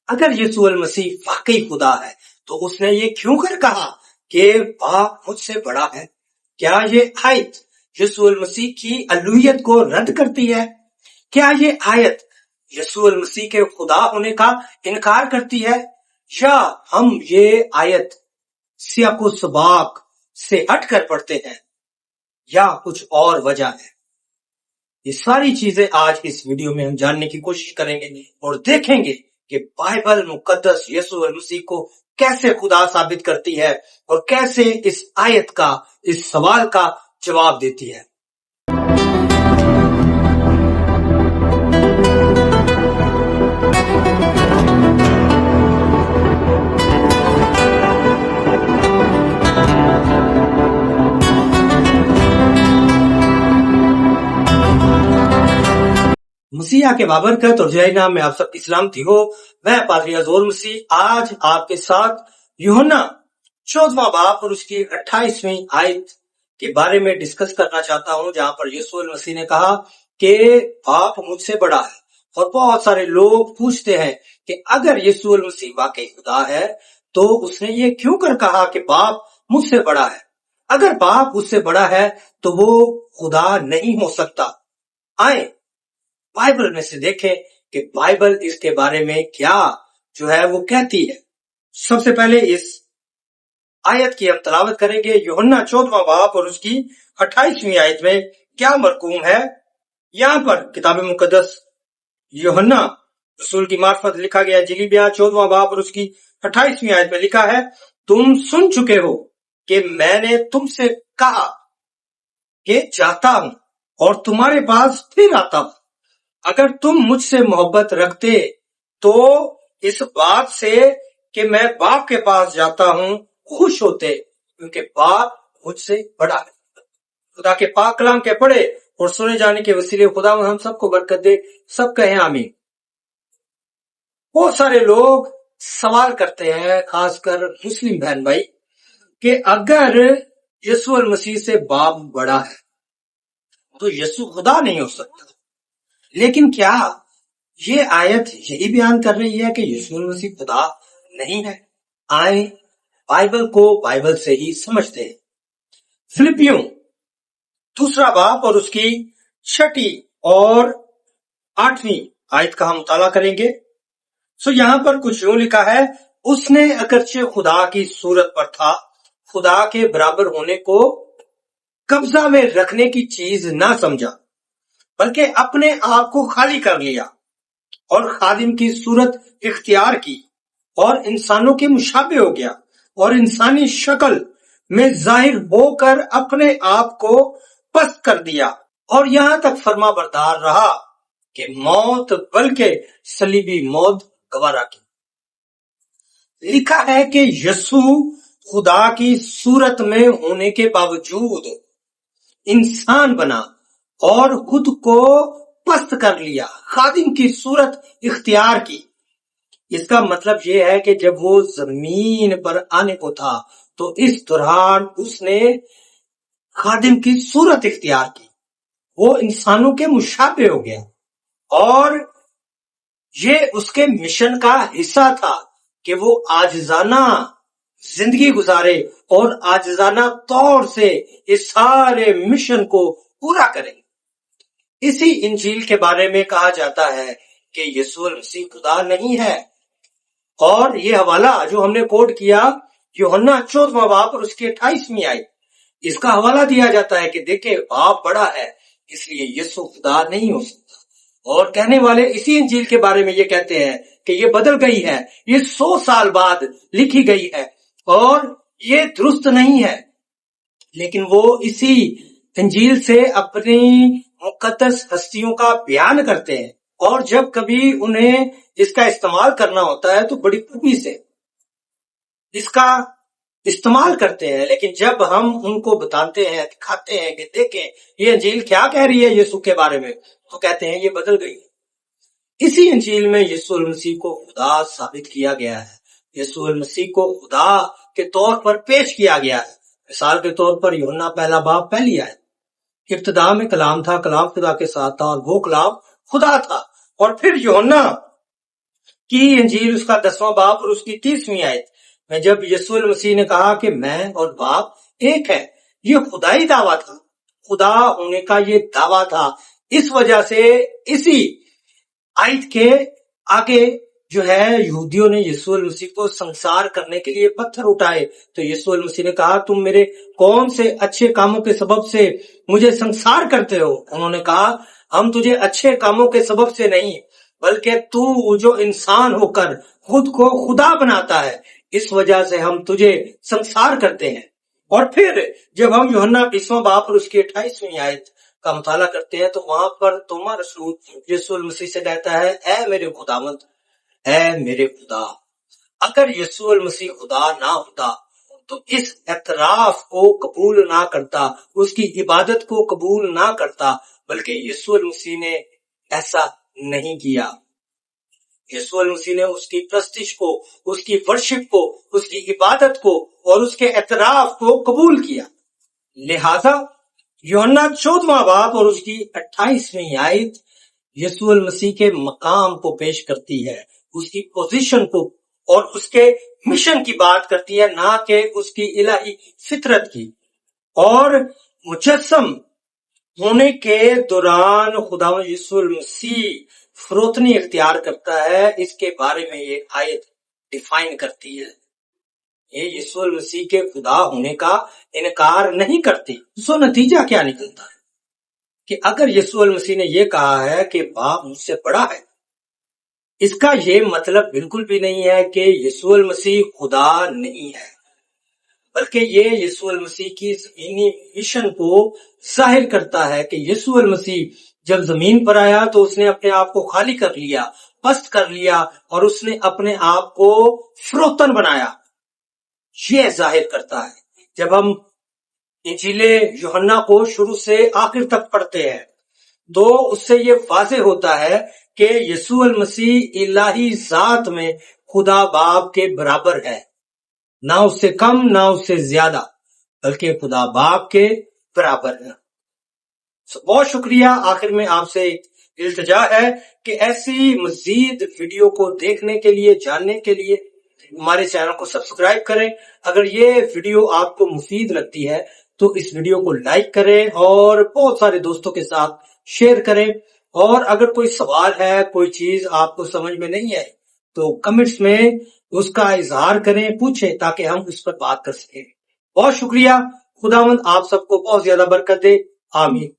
اگر یسوع المسیح واقعی خدا ہے تو اس نے یہ کیوں کر کہا کہ باپ مجھ سے بڑا ہے؟ کیا یہ آیت یسوع المسیح کی الوہیت کو رد کرتی ہے؟ کیا یہ آیت یسوع المسیح کے خدا ہونے کا انکار کرتی ہے؟ یا ہم یہ آیت سیاق و سباق سے ہٹ کر پڑھتے ہیں، یا کچھ اور وجہ ہے؟ یہ ساری چیزیں آج اس ویڈیو میں ہم جاننے کی کوشش کریں گے اور دیکھیں گے کہ بائبل مقدس یسوع المسیح کو کیسے خدا ثابت کرتی ہے اور کیسے اس آیت کا، اس سوال کا جواب دیتی ہے۔ مسیحا کے بابرکت اور جے نام میں آپ سب کی سلامتی ہو۔ میں پادری ازور مسیح آج آپ کے ساتھ یوحنا 14واں باب اور اس کی 28ویں آیت کے بارے میں ڈسکس کرنا چاہتا ہوں، جہاں پر یسوع المسیح نے کہا کہ باپ مجھ سے بڑا ہے۔ اور بہت سارے لوگ پوچھتے ہیں کہ اگر یسوع المسیح واقعی خدا ہے تو اس نے یہ کیوں کر کہا کہ باپ مجھ سے بڑا ہے؟ اگر باپ مجھ سے بڑا ہے تو وہ خدا نہیں ہو سکتا۔ آئیں بائبل میں سے دیکھیں کہ بائبل اس کے بارے میں کیا جو ہے وہ کہتی ہے۔ سب سے پہلے اس آیت کی ہم تلاوت کریں گے، یوحنا 14واں باب اور اس کی 28ویں آیت میں کیا مرقوم ہے۔ یہاں پر کتاب مقدس یوحنا رسول کی معرفت لکھا گیا، جلیبیا 14واں باب اور اس کی 28ویں آیت میں لکھا ہے، تم سن چکے ہو کہ میں نے تم سے کہا کہ جاتا ہوں اور تمہارے پاس پھر آتا ہوں۔ اگر تم مجھ سے محبت رکھتے تو اس بات سے کہ میں باپ کے پاس جاتا ہوں خوش ہوتے، کیونکہ باپ مجھ سے بڑا ہے۔ خدا کے پاک کلام کے پڑھے اور سنے جانے کے وسیلے خدا ہم سب کو برکت دے، سب کہیں آمین۔ بہت سارے لوگ سوال کرتے ہیں، خاص کر مسلم بہن بھائی، کہ اگر یسوع المسیح سے باپ بڑا ہے تو یسوع خدا نہیں ہو سکتا۔ لیکن کیا یہ آیت یہی بیان کر رہی ہے کہ یسوع المسیح خدا نہیں ہے؟ آئیں بائبل کو بائبل سے ہی سمجھتے ہیں۔ فلپیوں 2 باب اور اس کی 6 اور 8ویں آیت کا ہم مطالعہ کریں گے۔ یہاں پر کچھ یوں لکھا ہے، اس نے اگرچہ خدا کی صورت پر تھا، خدا کے برابر ہونے کو قبضہ میں رکھنے کی چیز نہ سمجھا، بلکہ اپنے آپ کو خالی کر لیا اور خادم کی صورت اختیار کی اور انسانوں کے مشابہ ہو گیا اور انسانی شکل میں ظاہر ہو کر اپنے آپ کو پست کر دیا اور یہاں تک فرما بردار رہا کہ موت، بلکہ صلیبی موت گوارا کی۔ لکھا ہے کہ یسوع خدا کی صورت میں ہونے کے باوجود انسان بنا اور خود کو پست کر لیا، خادم کی صورت اختیار کی۔ اس کا مطلب یہ ہے کہ جب وہ زمین پر آنے کو تھا تو اس دوران اس نے خادم کی صورت اختیار کی، وہ انسانوں کے مشابہ ہو گیا اور یہ اس کے مشن کا حصہ تھا کہ وہ عاجزانہ زندگی گزارے اور عاجزانہ طور سے اس سارے مشن کو پورا کرے۔ اسی انجیل کے بارے میں کہا جاتا ہے کہ یسوع المسیح خدا نہیں ہے، اور یہ حوالہ جو ہم نے کوٹ کیا یوحنا 14واں باب اور اس کی 28ویں آیت، اس کا حوالہ دیا جاتا ہے کہ دیکھیں باپ بڑا ہے اس لیے یسوع خدا نہیں ہو سکتا۔ اور کہنے والے اسی انجیل کے بارے میں یہ کہتے ہیں کہ یہ بدل گئی ہے، یہ 100 سال بعد لکھی گئی ہے اور یہ درست نہیں ہے، لیکن وہ اسی انجیل سے اپنی مقدس ہستیوں کا بیان کرتے ہیں، اور جب کبھی انہیں اس کا استعمال کرنا ہوتا ہے تو بڑی خوبی سے اس کا استعمال کرتے ہیں، لیکن جب ہم ان کو بتاتے ہیں، دکھاتے ہیں کہ دیکھیں یہ انجیل کیا کہہ رہی ہے یسوع کے بارے میں، تو کہتے ہیں یہ بدل گئی ہے۔ اسی انجیل میں یسوع المسیح کو خدا ثابت کیا گیا ہے، یسوع المسیح کو خدا کے طور پر پیش کیا گیا ہے۔ مثال کے طور پر یوحنا 1 باب 1 آیت، ابتدا میں کلام تھا، کلام خدا کے ساتھ تھا اور وہ کلام خدا تھا۔ اور پھر یوحنا کی انجیل اس کا 10واں باب اور اس کی 30ویں آیت میں جب یسوع المسیح نے کہا کہ میں اور باپ ایک ہے، یہ خدائی دعویٰ تھا، خدا ہونے کا یہ دعویٰ تھا۔ اس وجہ سے اسی آیت کے آگے جو ہے یہودیوں نے یسوع المسیح کو سنسار کرنے کے لیے پتھر اٹھائے، تو یسوع المسیح نے کہا تم میرے کون سے اچھے کاموں کے سبب سے مجھے سنسار کرتے ہو؟ انہوں نے کہا ہم تجھے اچھے کاموں کے سبب سے نہیں بلکہ تو جو انسان ہو کر خود کو خدا بناتا ہے اس وجہ سے ہم تجھے سنسار کرتے ہیں۔ اور پھر جب ہم یوحنا 20واں باب اور اس کی 28ویں آیت کا مطالعہ کرتے ہیں تو وہاں پر توما رسول یسوع المسیح سے کہتا ہے اے میرے خداوند، اے میرے خدا۔ اگر یسوع المسیح خدا نہ ہوتا تو اس اعتراف کو قبول نہ کرتا، اس کی عبادت کو قبول نہ کرتا، بلکہ یسوع المسیح نے ایسا نہیں کیا۔ یسوع المسیح نے اس کی پرستش کو، اس کی ورشپ کو، اس کی عبادت کو اور اس کے اعتراف کو قبول کیا۔ لہذا یوحنا 14واں باب اور اس کی 28ویں آیت یسوع المسیح کے مقام کو پیش کرتی ہے، اس کی پوزیشن کو اور اس کے مشن کی بات کرتی ہے، نہ کہ اس کی الہی فطرت کی۔ اور مجسم ہونے کے دوران خدا یسوع المسیح فروتنی اختیار کرتا ہے، اس کے بارے میں یہ آیت ڈیفائن کرتی ہے۔ یہ یسوع المسیح کے خدا ہونے کا انکار نہیں کرتی۔ سو نتیجہ کیا نکلتا ہے کہ اگر یسوع المسیح نے یہ کہا ہے کہ باپ مجھ سے بڑا ہے، اس کا یہ مطلب بالکل بھی نہیں ہے کہ یسوع المسیح خدا نہیں ہے، بلکہ یہ یسوع المسیح کی زمینی مشن کو ظاہر کرتا ہے کہ یسوع المسیح جب زمین پر آیا تو اس نے اپنے آپ کو خالی کر لیا، پست کر لیا اور اس نے اپنے آپ کو فروتن بنایا۔ یہ ظاہر کرتا ہے جب ہم انجیل یوحنا کو شروع سے آخر تک پڑھتے ہیں تو اس سے یہ واضح ہوتا ہے کہ یسوع المسیح الہی ذات میں خدا باپ کے برابر ہے، نہ اس سے کم نہ اس سے زیادہ، بلکہ خدا باپ کے برابر ہے۔ بہت شکریہ۔ آخر میں آپ سے ایک التجا ہے کہ ایسی مزید ویڈیو کو دیکھنے کے لیے، جاننے کے لیے ہمارے چینل کو سبسکرائب کریں۔ اگر یہ ویڈیو آپ کو مفید لگتی ہے تو اس ویڈیو کو لائک کریں اور بہت سارے دوستوں کے ساتھ شیئر کریں، اور اگر کوئی سوال ہے، کوئی چیز آپ کو سمجھ میں نہیں آئی تو کمنٹس میں اس کا اظہار کریں، پوچھیں تاکہ ہم اس پر بات کر سکیں۔ بہت شکریہ۔ خداوند آپ سب کو بہت زیادہ برکت دے۔ آمین۔